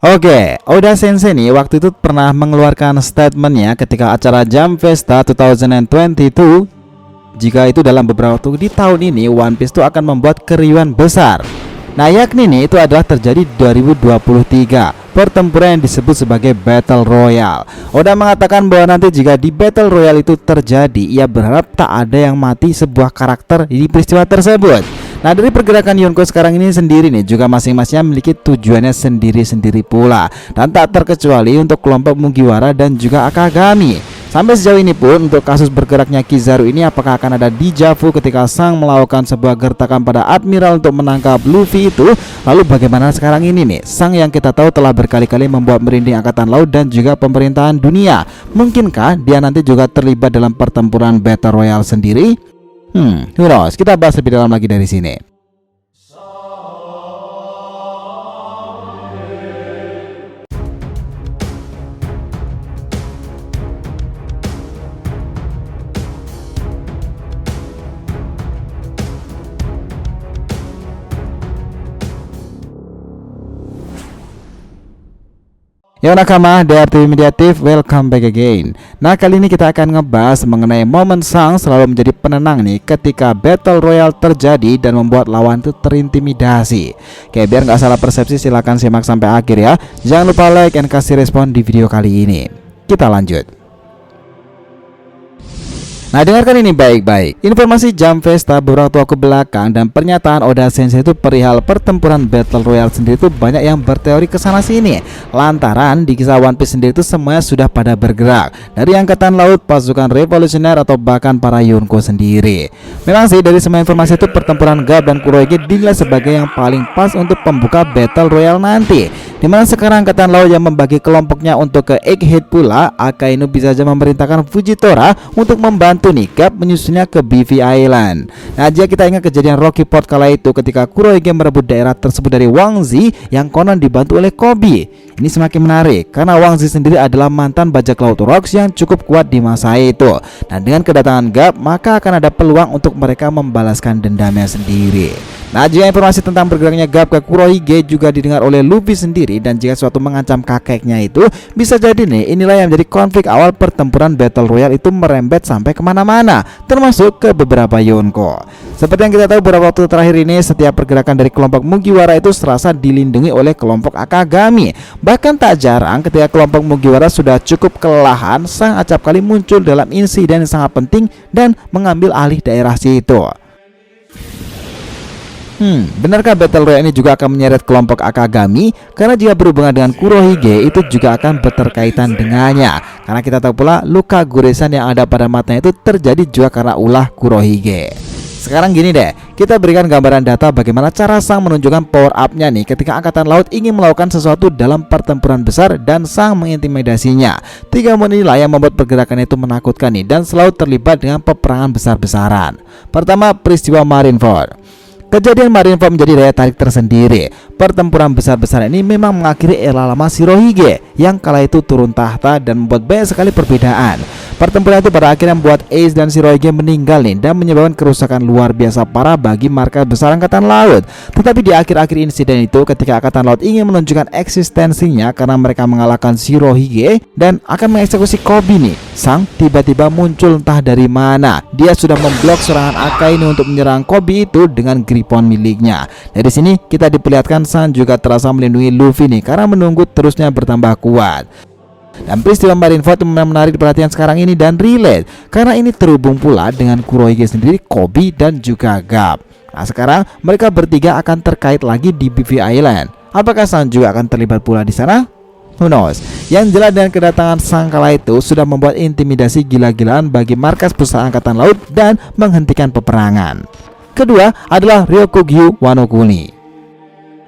Oke, Oda Sensei nih waktu itu pernah mengeluarkan statementnya ketika acara Jump Festa 2022. Jika itu dalam beberapa waktu di tahun ini One Piece itu akan membuat keriuhan besar. Nah, yakni nih itu adalah terjadi 2023, pertempuran yang disebut sebagai Battle Royale. Oda mengatakan bahwa nanti jika di Battle Royale itu terjadi, ia berharap tak ada yang mati sebuah karakter di peristiwa tersebut. Nah, dari pergerakan Yonko sekarang ini sendiri nih juga masing-masingnya memiliki tujuannya sendiri-sendiri pula, dan tak terkecuali untuk kelompok Mugiwara dan juga Akagami. Sampai sejauh ini pun untuk kasus bergeraknya Kizaru ini, apakah akan ada dejavu ketika Sang melakukan sebuah gertakan pada Admiral untuk menangkap Luffy itu? Lalu bagaimana sekarang ini nih Sang yang kita tahu telah berkali-kali membuat merinding angkatan laut dan juga pemerintahan dunia? Mungkinkah dia nanti juga terlibat dalam pertempuran Battle Royale sendiri? Who knows? Kita bahas lebih dalam lagi dari sini. Yo nakama, DRTV Mediatif, welcome back again. Nah, kali ini kita akan ngebahas mengenai momen Sang selalu menjadi penenang nih ketika Battle Royale terjadi dan membuat lawan itu terintimidasi. Oke, biar nggak salah persepsi silahkan simak sampai akhir ya. Jangan lupa like dan kasih respon di video kali ini. Kita lanjut. Nah, dengarkan ini baik-baik. Informasi Jump Festa beberapa waktu belakang dan pernyataan Oda Sensei itu perihal pertempuran Battle Royale sendiri itu banyak yang berteori kesana sini. Lantaran di kisah One Piece sendiri itu semuanya sudah pada bergerak, dari angkatan laut, pasukan revolusioner, atau bahkan para Yonko sendiri. Memang sih dari semua informasi itu pertempuran Garp dan Kurohige dinilai sebagai yang paling pas untuk pembuka Battle Royale nanti. Dimana sekarang angkatan laut yang membagi kelompoknya untuk ke Egghead pula, Akainu bisa saja memerintahkan Fujitora untuk membantu nih Garp menyusunnya ke Beefy Island. Nah, jika kita ingat kejadian Rocky Port kala itu ketika Kurohige merebut daerah tersebut dari Wang Zi yang konon dibantu oleh Koby. Ini semakin menarik karena Wang Zi sendiri adalah mantan bajak laut Rocks yang cukup kuat di masa itu. Nah, dengan kedatangan Garp maka akan ada peluang untuk mereka membalaskan dendamnya sendiri. Nah, jika informasi tentang bergeraknya Garp ke Kurohige juga didengar oleh Luffy sendiri, dan jika suatu mengancam kakeknya itu, bisa jadi nih inilah yang menjadi konflik awal pertempuran Battle Royale itu merembet sampai kemana-mana, termasuk ke beberapa Yonko. Seperti yang kita tahu beberapa waktu terakhir ini, setiap pergerakan dari kelompok Mugiwara itu serasa dilindungi oleh kelompok Akagami. Bahkan tak jarang ketika kelompok Mugiwara sudah cukup kelelahan, Sang acap kali muncul dalam insiden yang sangat penting dan mengambil alih daerah situ. Benarkah Battle Royale ini juga akan menyeret kelompok Akagami? Karena jika berhubungan dengan Kurohige itu juga akan berterkaitan dengannya. Karena kita tahu pula luka goresan yang ada pada matanya itu terjadi juga karena ulah Kurohige. Sekarang gini deh, kita berikan gambaran data bagaimana cara Sang menunjukkan power up-nya nih ketika angkatan laut ingin melakukan sesuatu dalam pertempuran besar dan Sang mengintimidasinya. 3 momen inilah yang membuat pergerakan itu menakutkan nih dan selalu terlibat dengan peperangan besar-besaran. Pertama, peristiwa Marineford. Kejadian Marineford menjadi daya tarik tersendiri. Pertempuran besar-besaran ini memang mengakhiri era lama Shirohige yang kala itu turun tahta dan membuat banyak sekali perbedaan. Pertempuran itu pada akhirnya membuat Ace dan Shirohige meninggal nih dan menyebabkan kerusakan luar biasa parah bagi markas besar angkatan laut. Tetapi di akhir-akhir insiden itu ketika angkatan laut ingin menunjukkan eksistensinya karena mereka mengalahkan Shirohige dan akan mengeksekusi Koby nih, Sang tiba-tiba muncul entah dari mana. Dia sudah memblok serangan Akainu untuk menyerang Koby itu dengan gripon miliknya. Dari sini kita diperlihatkan Sang juga terasa melindungi Luffy nih karena menunggu terusnya bertambah kuat. Dan peristiwa Marineford menarik perhatian sekarang ini dan relate karena ini terhubung pula dengan Kurohige sendiri, Koby dan juga Garp. Nah, sekarang mereka bertiga akan terkait lagi di Beefy Island. Apakah Sang juga akan terlibat pula di sana? Who knows? Yang jelas dengan kedatangan Sang kala itu sudah membuat intimidasi gila-gilaan bagi markas besar angkatan laut dan menghentikan peperangan. Kedua adalah Ryokugyu Wano Kuni.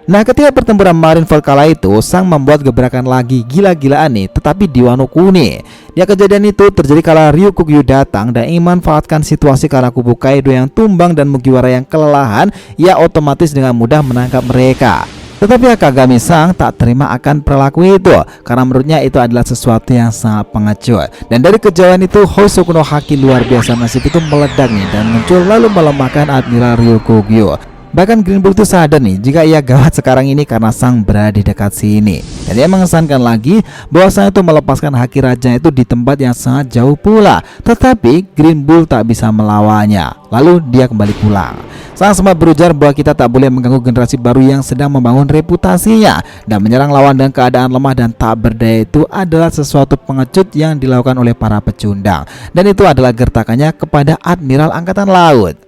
Nah, ketika pertempuran Marineford kala itu, Sang membuat gebrakan lagi gila-gilaan nih, tetapi di Wano Kuni. Ya, kejadian itu terjadi kala Ryokugyu datang dan ingin memanfaatkan situasi karena kubu Kaido yang tumbang dan Mugiwara yang kelelahan, ia otomatis dengan mudah menangkap mereka. Tetapi Akagami Sang tak terima akan perilaku itu karena menurutnya itu adalah sesuatu yang sangat pengecut. Dan dari kejauhan itu Hosoku no Haki luar biasa nasib itu meledak nih dan muncul lalu melemahkan Admiral Ryokugyu. Bahkan Green Bull itu sadar nih jika ia gawat sekarang ini karena sang berada di dekat sini. Dan dia mengesankan lagi bahwasanya itu melepaskan Haki Raja itu di tempat yang sangat jauh pula. Tetapi Green Bull tak bisa melawannya. Lalu dia kembali pulang. Sang semut berujar bahwa kita tak boleh mengganggu generasi baru yang sedang membangun reputasinya, dan menyerang lawan dengan keadaan lemah dan tak berdaya itu adalah sesuatu pengecut yang dilakukan oleh para pecundang. Dan itu adalah gertakannya kepada Admiral Angkatan Laut.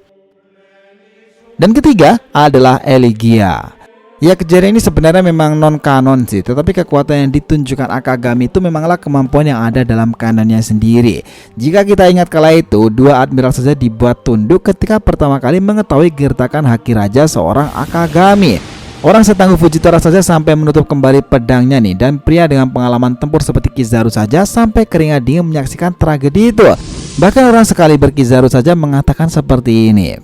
Dan ketiga adalah Elegia. Ya, kejadian ini sebenarnya memang non kanon sih, tetapi kekuatan yang ditunjukkan Akagami itu memanglah kemampuan yang ada dalam kanannya sendiri. Jika kita ingat kala itu, dua admiral saja dibuat tunduk ketika pertama kali mengetahui gertakan Haki Raja seorang Akagami. Orang setangguh Fujitora saja sampai menutup kembali pedangnya nih, dan pria dengan pengalaman tempur seperti Kizaru saja sampai keringat dingin menyaksikan tragedi itu. Bahkan orang sekali berKizaru saja mengatakan seperti ini.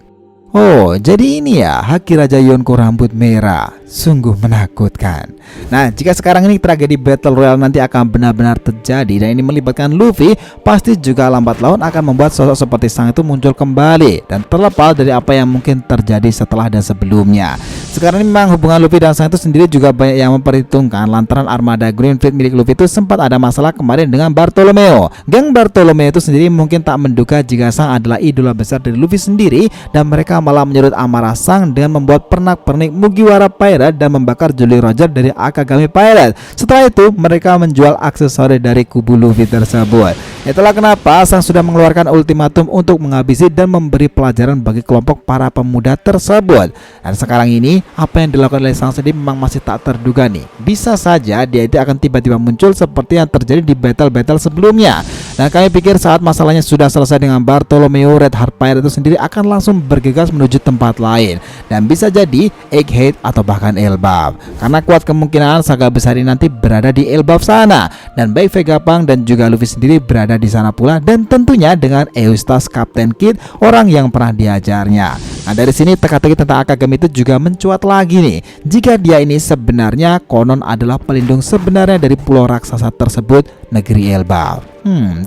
Oh, jadi ini ya Haki Raja Yonko rambut merah. Sungguh menakutkan. Nah, jika sekarang ini tragedi Battle Royale nanti akan benar-benar terjadi dan ini melibatkan Luffy, pasti juga lambat laun akan membuat sosok seperti sang itu muncul kembali dan terlepas dari apa yang mungkin terjadi setelah dan sebelumnya. Sekarang ini memang hubungan Luffy dan sang itu sendiri juga banyak yang memperhitungkan lantaran armada Green Fleet milik Luffy itu sempat ada masalah kemarin dengan Bartolomeo. Geng Bartolomeo itu sendiri mungkin tak menduga jika sang adalah idola besar dari Luffy sendiri, dan mereka malah menyerut amarah sang dengan membuat pernak-pernik Mugiwara Pirate dan membakar Jolly Roger dari Akagami Pirate. Setelah itu mereka menjual aksesori dari kubu Luffy tersebut. Itulah kenapa sang sudah mengeluarkan ultimatum untuk menghabisi dan memberi pelajaran bagi kelompok para pemuda tersebut. Dan sekarang ini apa yang dilakukan oleh sang sendiri memang masih tak terduga nih. Bisa saja dia itu akan tiba-tiba muncul seperti yang terjadi di battle-battle sebelumnya. Dan kami pikir saat masalahnya sudah selesai dengan Bartolomeo, Red Heart Pirate itu sendiri akan langsung bergegas menuju tempat lain, dan bisa jadi Egghead atau bahkan Elbaf, karena kuat kemungkinan saga besar ini nanti berada di Elbaf sana, dan baik Vegapunk dan juga Luffy sendiri berada di sana pula, dan tentunya dengan Eustace Captain Kid, orang yang pernah diajarnya. Nah, dari sini teka-teki tentang Akagami itu juga mencuat lagi nih, jika dia ini sebenarnya konon adalah pelindung sebenarnya dari pulau raksasa tersebut, negeri Elbaf.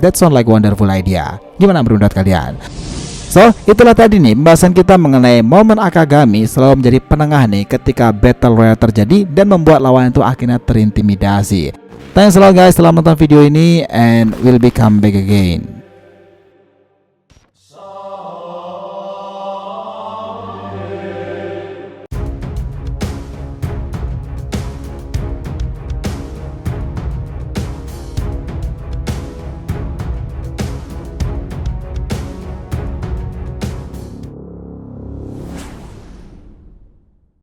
That sound like wonderful idea. Gimana menurut kalian? So, itulah tadi nih pembahasan kita mengenai momen Akagami selalu menjadi penengah nih ketika Battle Royale terjadi dan membuat lawan itu akhirnya terintimidasi. Thanks a lot guys telah menonton video ini, and we'll be come back again.